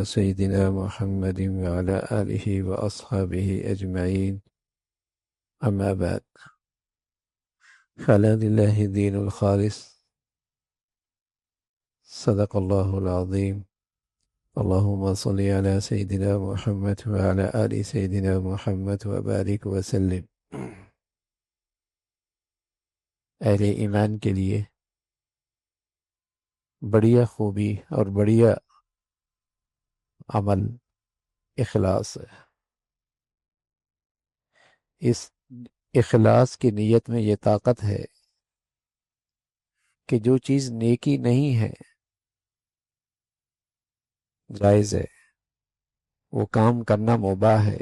سيدنا محمد وعلى آله وأصحابه أجمعين. أما بعد، فلا لله الدين الخالص. صدق الله العظيم. اللهم صل على سيدنا محمد وعلى آل سيدنا محمد وبارك وسلم. اہل ایمان کے لیے بڑیا خوبی اور بڑیا عمل اخلاص ہے. اس اخلاص کی نیت میں یہ طاقت ہے کہ جو چیز نیکی نہیں ہے، جائز ہے، وہ کام کرنا مباح ہے،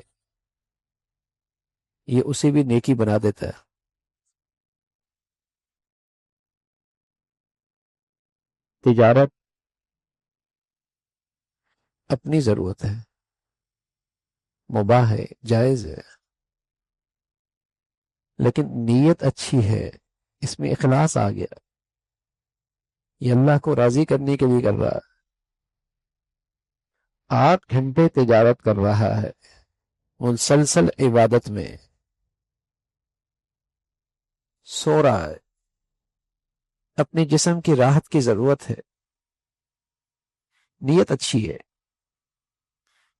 یہ اسے بھی نیکی بنا دیتا ہے. تجارت اپنی ضرورت ہے، مباح ہے، جائز ہے، لیکن نیت اچھی ہے، اس میں اخلاص آ گیا، یہ اللہ کو راضی کرنے کے لیے کر رہا ہے. 8 گھنٹے تجارت کر رہا ہے، مسلسل عبادت میں سو رہا ہے، اپنے جسم کی راحت کی ضرورت ہے، نیت اچھی ہے،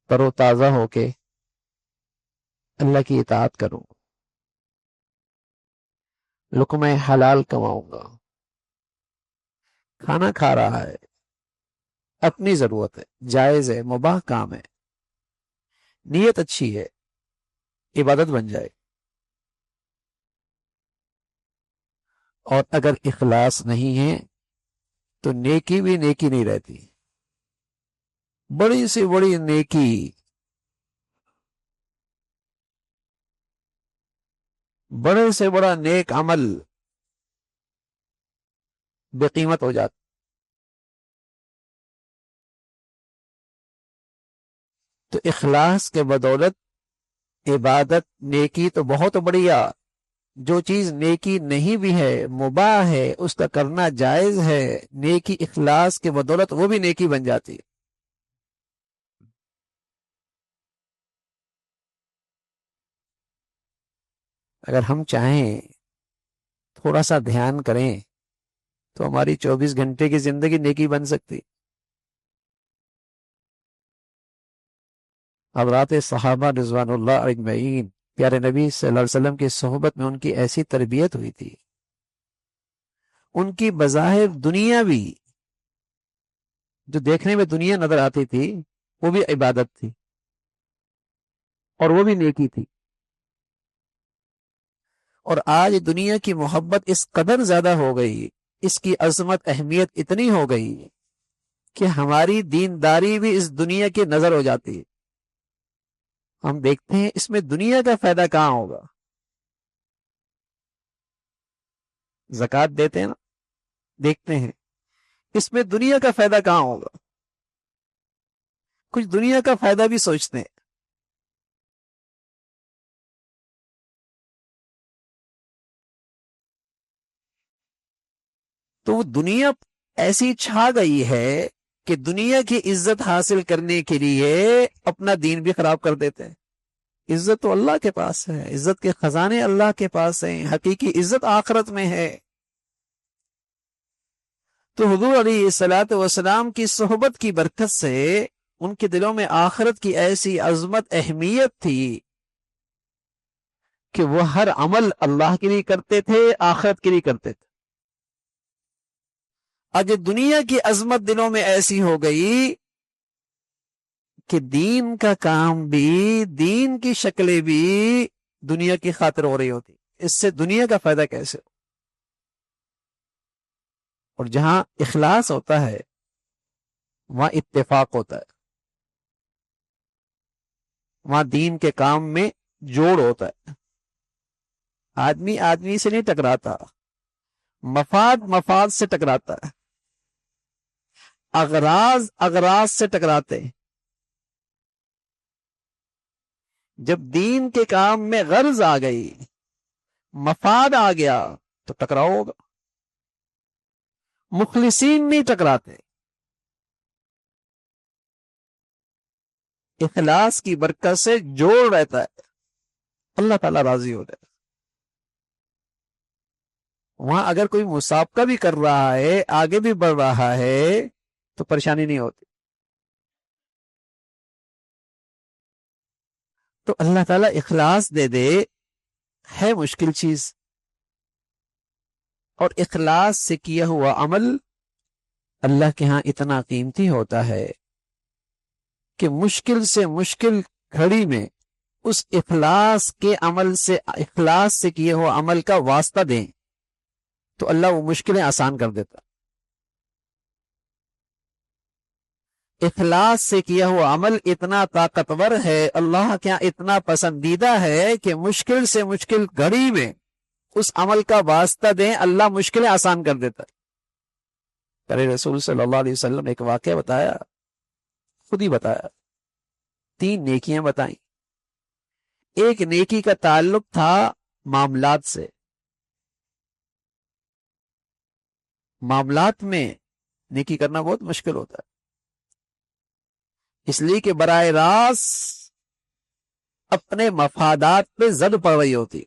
تر و تازہ ہو کے اللہ کی اطاعت کروں، لقمہ حلال کماؤں گا، کھانا کھا رہا ہے، اپنی ضرورت ہے، جائز ہے، مباح کام ہے، نیت اچھی ہے، عبادت بن جائے. اور اگر اخلاص نہیں ہے تو نیکی بھی نیکی نہیں رہتی. بڑی سے بڑی نیکی، بڑے سے بڑا نیک عمل بے قیمت ہو جاتا. تو اخلاص کے بدولت عبادت نیکی تو بہت بڑھیا، جو چیز نیکی نہیں بھی ہے، مباح ہے، اس کا کرنا جائز ہے، نیکی اخلاص کے بدولت وہ بھی نیکی بن جاتی ہے. اگر ہم چاہیں تھوڑا سا دھیان کریں تو ہماری 24 گھنٹے کی زندگی نیکی بن سکتی. حضرات صحابہ رضوان اللہ اجمعین، پیارے نبی صلی اللہ علیہ وسلم کی صحبت میں ان کی ایسی تربیت ہوئی تھی، ان کی بظاہر دنیا بھی جو دیکھنے میں دنیا نظر آتی تھی وہ بھی عبادت تھی اور وہ بھی نیکی تھی. اور آج دنیا کی محبت اس قدر زیادہ ہو گئی، اس کی عظمت اہمیت اتنی ہو گئی کہ ہماری دینداری بھی اس دنیا کی نظر ہو جاتی ہے. ہم دیکھتے ہیں اس میں دنیا کا فائدہ کہاں ہوگا. زکوٰۃ دیتے ہیں نا، دیکھتے ہیں اس میں دنیا کا فائدہ کہاں ہوگا. کچھ دنیا کا فائدہ بھی سوچتے ہیں. تو وہ دنیا ایسی چھا گئی ہے کہ دنیا کی عزت حاصل کرنے کے لیے اپنا دین بھی خراب کر دیتے ہیں. عزت تو اللہ کے پاس ہے، عزت کے خزانے اللہ کے پاس ہیں، حقیقی عزت آخرت میں ہے. تو حضور علیہ الصلوۃ والسلام کی صحبت کی برکت سے ان کے دلوں میں آخرت کی ایسی عظمت اہمیت تھی کہ وہ ہر عمل اللہ کے لیے کرتے تھے، آخرت کے لیے کرتے تھے. آج دنیا کی عظمت دلوں میں ایسی ہو گئی کہ دین کا کام بھی، دین کی شکلیں بھی دنیا کی خاطر ہو رہی ہوتی. اس سے دنیا کا فائدہ کیسے ہو؟ اور جہاں اخلاص ہوتا ہے وہاں اتفاق ہوتا ہے، وہاں دین کے کام میں جوڑ ہوتا ہے. آدمی آدمی سے نہیں ٹکراتا، مفاد مفاد سے ٹکراتا ہے، اغراض اغراض سے ٹکراتے ہیں. جب دین کے کام میں غرض آ گئی، مفاد آ گیا تو ٹکراؤ ہوگا. مخلصین نہیں ٹکراتے. اخلاص کی برکت سے جوڑ رہتا ہے، اللہ تعالیٰ راضی ہو جائے۔ وہاں اگر کوئی مسابقہ بھی کر رہا ہے، آگے بھی بڑھ رہا ہے، تو پریشانی نہیں ہوتی۔ تو اللہ تعالیٰ اخلاص دے دے ہے مشکل چیز، اور اخلاص سے کیا ہوا عمل اللہ کے ہاں اتنا قیمتی ہوتا ہے کہ مشکل سے مشکل گھڑی میں اس اخلاص کے عمل سے، اخلاص سے کیا ہوا عمل کا واسطہ دیں تو اللہ وہ مشکلیں آسان کر دیتا۔ اخلاص سے کیا ہوا عمل اتنا طاقتور ہے، اللہ کے یہاں اتنا پسندیدہ ہے کہ مشکل سے مشکل گھڑی میں اس عمل کا واسطہ دیں، اللہ مشکلیں آسان کر دیتا ہے۔ پیارے رسول صلی اللہ علیہ وسلم نے ایک واقعہ بتایا، خود ہی بتایا، 3 نیکیاں بتائیں۔ ایک نیکی کا تعلق تھا معاملات سے، معاملات میں نیکی کرنا بہت مشکل ہوتا ہے، اس لیے کہ براہ راست اپنے مفادات پہ زد پڑ رہی ہوتی۔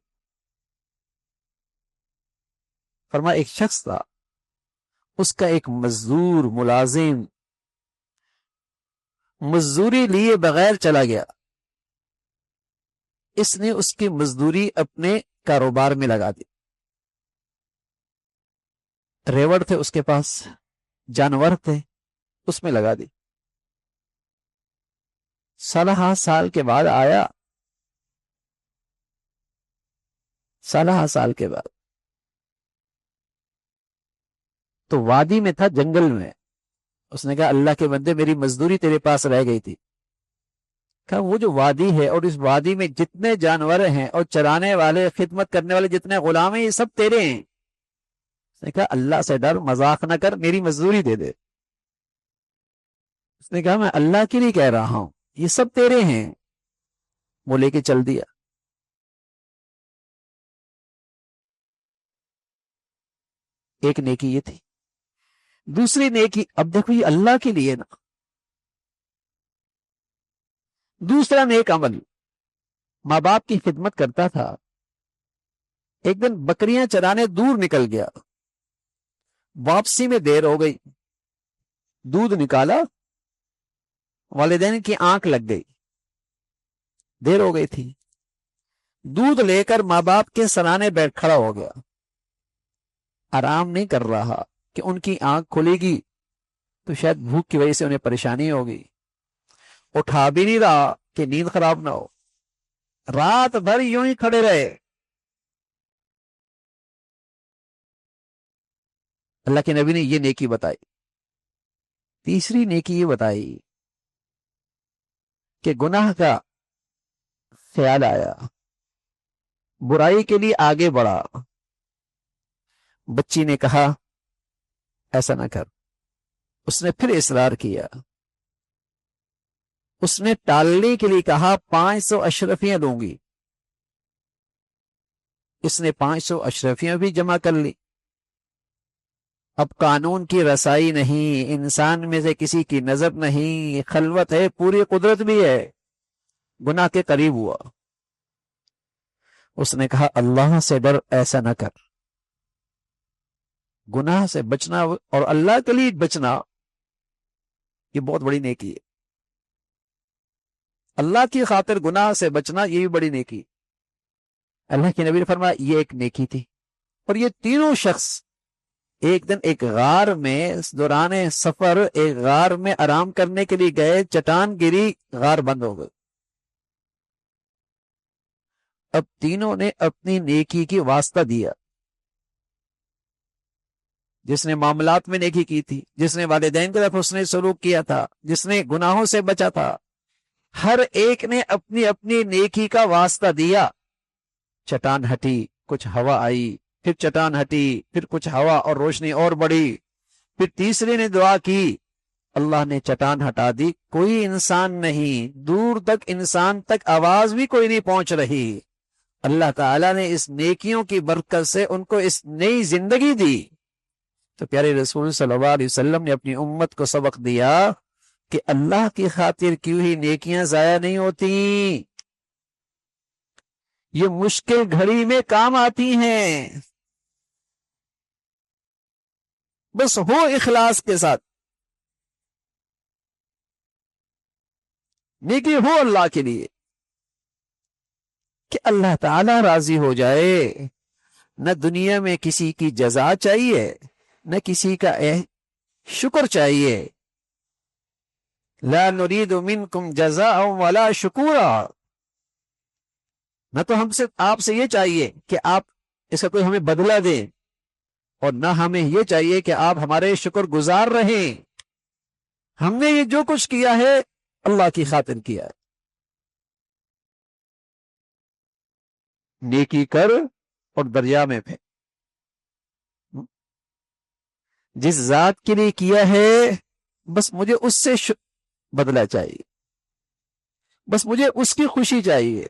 فرمایا ایک شخص تھا، اس کا ایک مزدور ملازم مزدوری لیے بغیر چلا گیا، اس نے اس کی مزدوری اپنے کاروبار میں لگا دی۔ ریوڑ تھے اس کے پاس، جانور تھے، اس میں لگا دی۔ سالہ سال کے بعد آیا، سالہ سال کے بعد تو وادی میں تھا، جنگل میں۔ اس نے کہا اللہ کے بندے میری مزدوری تیرے پاس رہ گئی تھی۔ کہا وہ جو وادی ہے اور اس وادی میں جتنے جانور ہیں اور چرانے والے، خدمت کرنے والے جتنے غلام ہیں، یہ سب تیرے ہیں۔ اس نے کہا اللہ سے ڈر، مذاق نہ کر، میری مزدوری دے دے۔ اس نے کہا میں اللہ کے لیے کہہ رہا ہوں، یہ سب تیرے ہیں۔ وہ لے کے چل دیا۔ ایک نیکی یہ تھی۔ دوسری نیکی، اب دیکھو یہ اللہ کے لیے نا، دوسرا نیک عمل، ماں باپ کی خدمت کرتا تھا، ایک دن بکریاں چرانے دور نکل گیا، واپسی میں دیر ہو گئی، دودھ نکالا، والدین کی آنکھ لگ گئی، دیر ہو گئی تھی، دودھ لے کر ماں باپ کے سرانے بیٹھ کھڑا ہو گیا، آرام نہیں کر رہا کہ ان کی آنکھ کھلے گی تو شاید بھوک کی وجہ سے انہیں پریشانی ہوگی، اٹھا بھی نہیں رہا کہ نیند خراب نہ ہو، رات بھر یوں ہی کھڑے رہے۔ اللہ کے نبی نے یہ نیکی بتائی۔ تیسری نیکی یہ بتائی کہ گناہ کا خیال آیا، برائی کے لیے آگے بڑھا، بچی نے کہا ایسا نہ کر، اس نے پھر اصرار کیا، اس نے ٹالنے کے لیے کہا 500 اشرفیاں دوں گی، اس نے 500 اشرفیاں بھی جمع کر لی۔ اب قانون کی رسائی نہیں، انسان میں سے کسی کی نظر نہیں، خلوت ہے، پوری قدرت بھی ہے، گناہ کے قریب ہوا۔ اس نے کہا اللہ سے ڈر، ایسا نہ کر۔ گناہ سے بچنا اور اللہ کے لیے بچنا یہ بہت بڑی نیکی ہے۔ اللہ کی خاطر گناہ سے بچنا یہ بھی بڑی نیکی۔ اللہ کے نبی نے فرمایا یہ ایک نیکی تھی۔ اور یہ تینوں شخص ایک دن ایک غار میں، دوران سفر ایک غار میں آرام کرنے کے لیے گئے، چٹان گری، غار بند ہو گئے۔ اب تینوں نے اپنی نیکی کی واسطہ دیا، جس نے معاملات میں نیکی کی تھی، جس نے والدین کی طرف حسن سلوک کیا تھا، جس نے گناہوں سے بچا تھا، ہر ایک نے اپنی اپنی نیکی کا واسطہ دیا۔ چٹان ہٹی، کچھ ہوا آئی، پھر چٹان ہٹی، پھر کچھ ہوا اور روشنی اور بڑھی، پھر تیسرے نے دعا کی، اللہ نے چٹان ہٹا دی، کوئی انسان نہیں، دور تک انسان تک آواز بھی کوئی نہیں پہنچ رہی۔ اللہ تعالیٰ نے اس نیکیوں کی برکت سے ان کو اس نئی زندگی دی۔ تو پیارے رسول صلی اللہ علیہ وسلم نے اپنی امت کو سبق دیا کہ اللہ کی خاطر کی ہوئی نیکیاں ضائع نہیں ہوتی، یہ مشکل گھڑی میں کام آتی ہیں، بس ہو اخلاص کے ساتھ، نیکی ہو اللہ کے لیے کہ اللہ تعالی راضی ہو جائے، نہ دنیا میں کسی کی جزا چاہیے، نہ کسی کا شکر چاہیے، لا نريد منکم جزاء ولا شکورا، نہ تو ہم سے آپ سے یہ چاہیے کہ آپ اس کا کوئی ہمیں بدلہ دیں، اور نہ ہمیں یہ چاہیے کہ آپ ہمارے شکر گزار رہیں، ہم نے یہ جو کچھ کیا ہے اللہ کی خاطر کیا ہے، نیکی کر اور دریا میں پھینک، جس ذات کے لیے کیا ہے بس مجھے اس سے بدلہ چاہیے، بس مجھے اس کی خوشی چاہیے،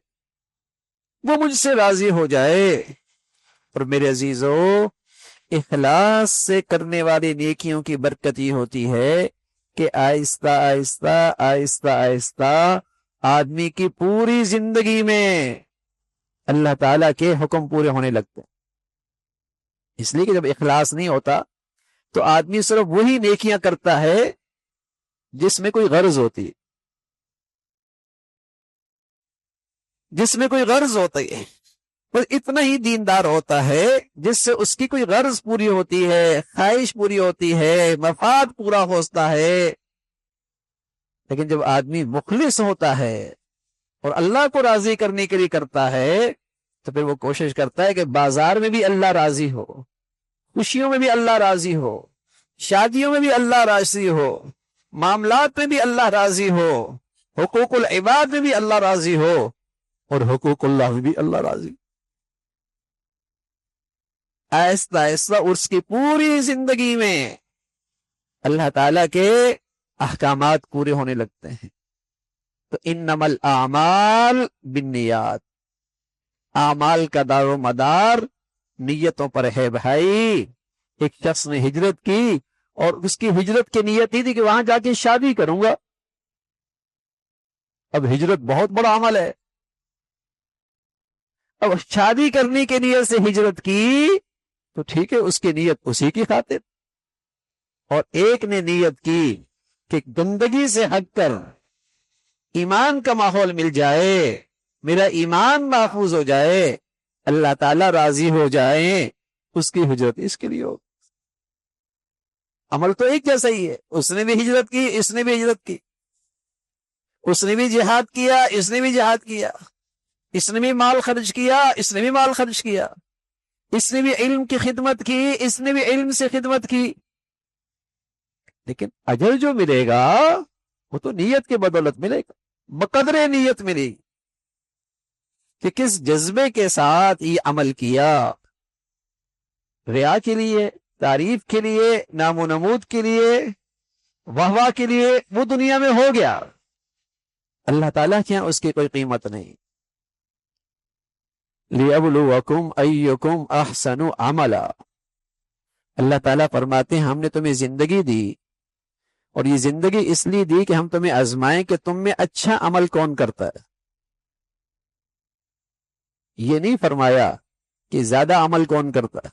وہ مجھ سے راضی ہو جائے۔ اور میرے عزیزو، اخلاص سے کرنے والی نیکیوں کی برکت یہ ہوتی ہے کہ آہستہ آہستہ آہستہ آہستہ آدمی کی پوری زندگی میں اللہ تعالیٰ کے حکم پورے ہونے لگتے ہیں۔ اس لیے کہ جب اخلاص نہیں ہوتا تو آدمی صرف وہی نیکیاں کرتا ہے جس میں کوئی غرض ہوتی ہے، جس میں کوئی غرض ہوتی ہے، بس اتنا ہی دیندار ہوتا ہے جس سے اس کی کوئی غرض پوری ہوتی ہے، خواہش پوری ہوتی ہے، مفاد پورا ہوتا ہے۔ لیکن جب آدمی مخلص ہوتا ہے اور اللہ کو راضی کرنے کے لیے کرتا ہے تو پھر وہ کوشش کرتا ہے کہ بازار میں بھی اللہ راضی ہو، خوشیوں میں بھی اللہ راضی ہو، شادیوں میں بھی اللہ راضی ہو، معاملات میں بھی اللہ راضی ہو، حقوق العباد میں بھی اللہ راضی ہو، اور حقوق اللہ میں بھی اللہ راضی۔ آہستہ آہستہ اس کی پوری زندگی میں اللہ تعالیٰ کے احکامات پورے ہونے لگتے ہیں۔ تو انما الاعمال بالنیات، اعمال کا دار و مدار نیتوں پر ہے بھائی۔ ایک شخص نے ہجرت کی اور اس کی ہجرت کی نیت ہی تھی کہ وہاں جا کے شادی کروں گا۔ اب ہجرت بہت بڑا عمل ہے، اب شادی کرنے کی نیت سے ہجرت کی تو ٹھیک ہے، اس کی نیت اسی کی خاطر، اور ایک نے نیت کی کہ گندگی سے ہٹ کر ایمان کا ماحول مل جائے، میرا ایمان محفوظ ہو جائے، اللہ تعالیٰ راضی ہو جائے، اس کی ہجرت اس کے لیے ہو۔ عمل تو ایک جیسا ہی ہے، اس نے بھی ہجرت کی، اس نے بھی ہجرت کی، اس نے بھی جہاد کیا، اس نے بھی جہاد کیا، اس نے بھی مال خرچ کیا، اس نے بھی مال خرچ کیا، اس نے بھی علم کی خدمت کی، اس نے بھی علم سے خدمت کی، لیکن اجر جو ملے گا وہ تو نیت کے بدولت ملے گا، بقدر نیت ملے گی کہ کس جذبے کے ساتھ یہ عمل کیا، ریا کے لیے، تعریف کے لیے، نام و نمود کے لیے، واہ واہ کے لیے، وہ دنیا میں ہو گیا، اللہ تعالیٰ کے یہاں اس کی کوئی قیمت نہیں۔ لِيَبْلُوَكُمْ أَيُّكُمْ أَحْسَنُ عَمَلًا، اللہ تعالیٰ فرماتے ہیں ہم نے تمہیں زندگی دی، اور یہ زندگی اس لیے دی کہ ہم تمہیں آزمائیں کہ تم میں اچھا عمل کون کرتا ہے۔ یہ نہیں فرمایا کہ زیادہ عمل کون کرتا ہے،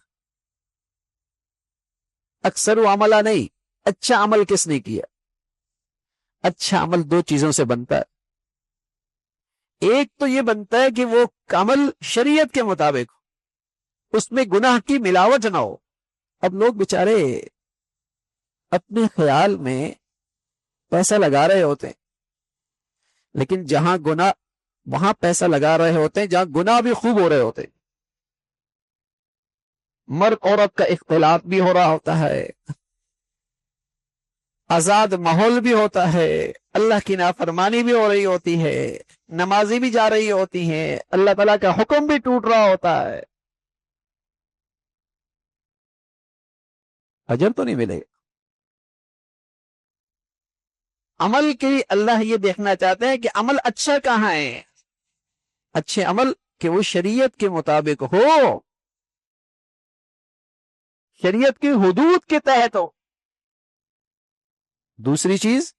اکثر و عملہ نہیں، اچھا عمل کس نے کیا۔ اچھا عمل دو چیزوں سے بنتا ہے، ایک تو یہ بنتا ہے کہ وہ عمل شریعت کے مطابق ہو، اس میں گناہ کی ملاوٹ نہ ہو۔ اب لوگ بیچارے اپنے خیال میں پیسہ لگا رہے ہوتے ہیں، لیکن جہاں گناہ وہاں پیسہ لگا رہے ہوتے ہیں جہاں گناہ بھی خوب ہو رہے ہوتے ہیں، مرد عورت کا اختلاط بھی ہو رہا ہوتا ہے، آزاد ماحول بھی ہوتا ہے، اللہ کی نافرمانی بھی ہو رہی ہوتی ہے، نمازی بھی جا رہی ہوتی ہیں، اللہ تعالیٰ کا حکم بھی ٹوٹ رہا ہوتا ہے، اجر تو نہیں ملے گا۔ عمل کی اللہ یہ دیکھنا چاہتے ہیں کہ عمل اچھا کہاں ہے، اچھے عمل کہ وہ شریعت کے مطابق ہو، شریعت کی حدود کے تحت ہو۔ دوسری چیز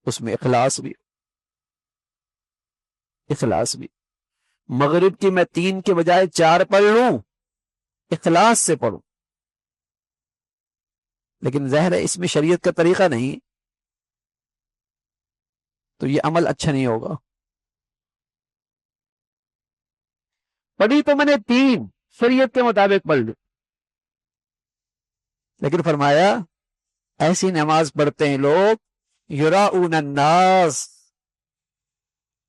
اس میں اخلاص بھی، اخلاص بھی۔ مغرب کی میں 3 کے بجائے 4 پڑھ لوں، اخلاص سے پڑھوں، لیکن ظاہر ہے اس میں شریعت کا طریقہ نہیں، تو یہ عمل اچھا نہیں ہوگا۔ پڑھی تو میں نے 3 شریعت کے مطابق پڑھ لی، لیکن فرمایا ایسی نماز پڑھتے ہیں لوگ یراؤن الناس،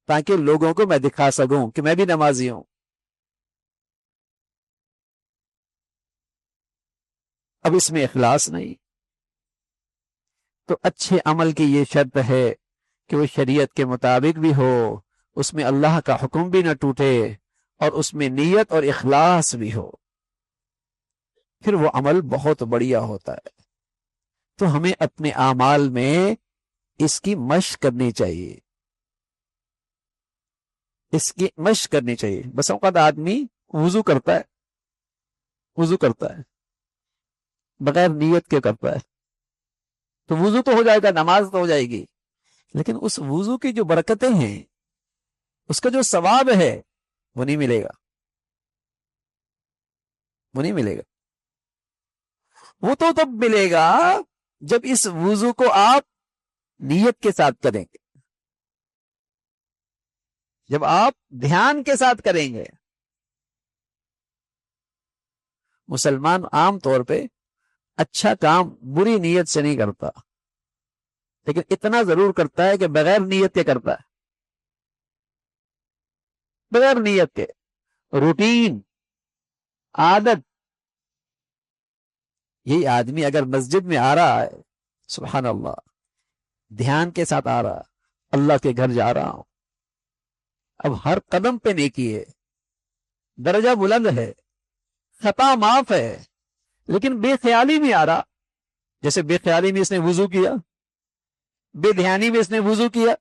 تاکہ لوگوں کو میں دکھا سکوں کہ میں بھی نمازی ہوں۔ اب اس میں اخلاص نہیں، تو اچھے عمل کی یہ شرط ہے کہ وہ شریعت کے مطابق بھی ہو، اس میں اللہ کا حکم بھی نہ ٹوٹے، اور اس میں نیت اور اخلاص بھی ہو، پھر وہ عمل بہت بڑھیا ہوتا ہے۔ تو ہمیں اپنے اعمال میں اس کی مشق کرنی چاہیے، اس کی مشق کرنی چاہیے۔ بس اوقات آدمی وضو کرتا ہے بغیر نیت کے کرتا ہے، تو وضو تو ہو جائے گا، نماز تو ہو جائے گی، لیکن اس وضو کی جو برکتیں ہیں، اس کا جو ثواب ہے، وہ نہیں ملے گا، وہ نہیں ملے گا۔ وہ تو تب ملے گا جب اس وضو کو آپ نیت کے ساتھ کریں گے، جب آپ دھیان کے ساتھ کریں گے۔ مسلمان عام طور پہ اچھا کام بری نیت سے نہیں کرتا، لیکن اتنا ضرور کرتا ہے کہ بغیر نیت کے کرتا ہے، بغیر نیت کے، روٹین، عادت۔ یہی آدمی اگر مسجد میں آ رہا ہے، سبحان اللہ، دھیان کے ساتھ آ رہا، اللہ کے گھر جا رہا ہوں، اب ہر قدم پہ نیکی ہے، درجہ بلند ہے، خطا معاف ہے، لیکن بے خیالی میں آ رہا، جیسے بے خیالی میں اس نے وضو کیا، بے دھیانی میں اس نے وضو کیا،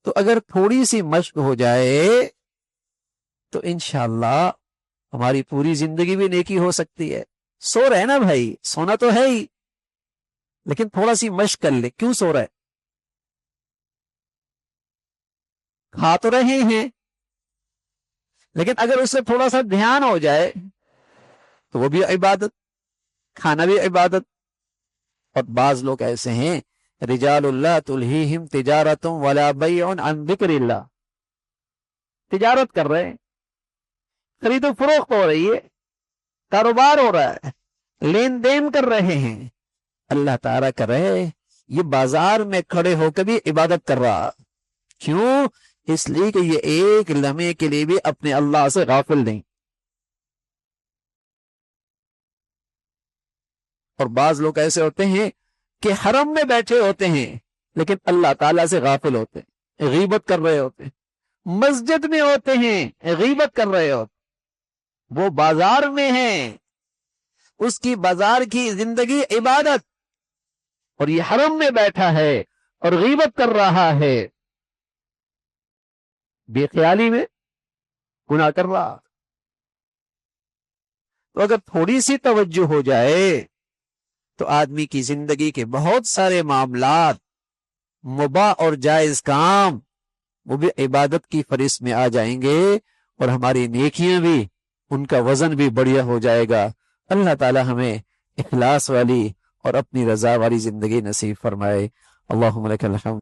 تو اگر تھوڑی سی مشق ہو جائے تو انشاءاللہ ہماری پوری زندگی بھی نیکی ہو سکتی ہے۔ سو رہے نا بھائی، سونا تو ہے ہی، لیکن تھوڑا سی مشق کر لے۔ کیوں سو رہے؟ کھا تو رہے ہیں، لیکن اگر اس سے تھوڑا سا دھیان ہو جائے تو وہ بھی عبادت، کھانا بھی عبادت۔ اور بعض لوگ ایسے ہیں، رجال اللہ تلہیہم تجارت ولا بیع عن ذکر اللہ، تجارت کر رہے ہیں، خرید و فروخت ہو رہی ہے، کاروبار ہو رہا ہے، لین دین کر رہے ہیں، اللہ تعالیٰ کر رہے یہ بازار میں کھڑے ہو کے بھی عبادت کر رہا۔ کیوں؟ اس لیے کہ یہ ایک لمحے کے لیے بھی اپنے اللہ سے غافل نہیں۔ اور بعض لوگ ایسے ہوتے ہیں کہ حرم میں بیٹھے ہوتے ہیں لیکن اللہ تعالیٰ سے غافل ہوتے ہیں، غیبت کر رہے ہوتے ہیں، مسجد میں ہوتے ہیں، غیبت کر رہے ہوتے ہیں، وہ بازار میں ہیں، اس کی بازار کی زندگی عبادت، اور یہ حرم میں بیٹھا ہے اور غیبت کر رہا ہے، بے خیالی میں گناہ کر رہا۔ تو اگر تھوڑی سی توجہ ہو جائے تو آدمی کی زندگی کے بہت سارے معاملات، مباح اور جائز کام، وہ بھی عبادت کی فہرست میں آ جائیں گے، اور ہماری نیکیاں بھی، ان کا وزن بھی بڑھیا ہو جائے گا۔ اللہ تعالی ہمیں اخلاص والی اور اپنی رضا والی زندگی نصیب فرمائے۔ اللہم لک الحمد۔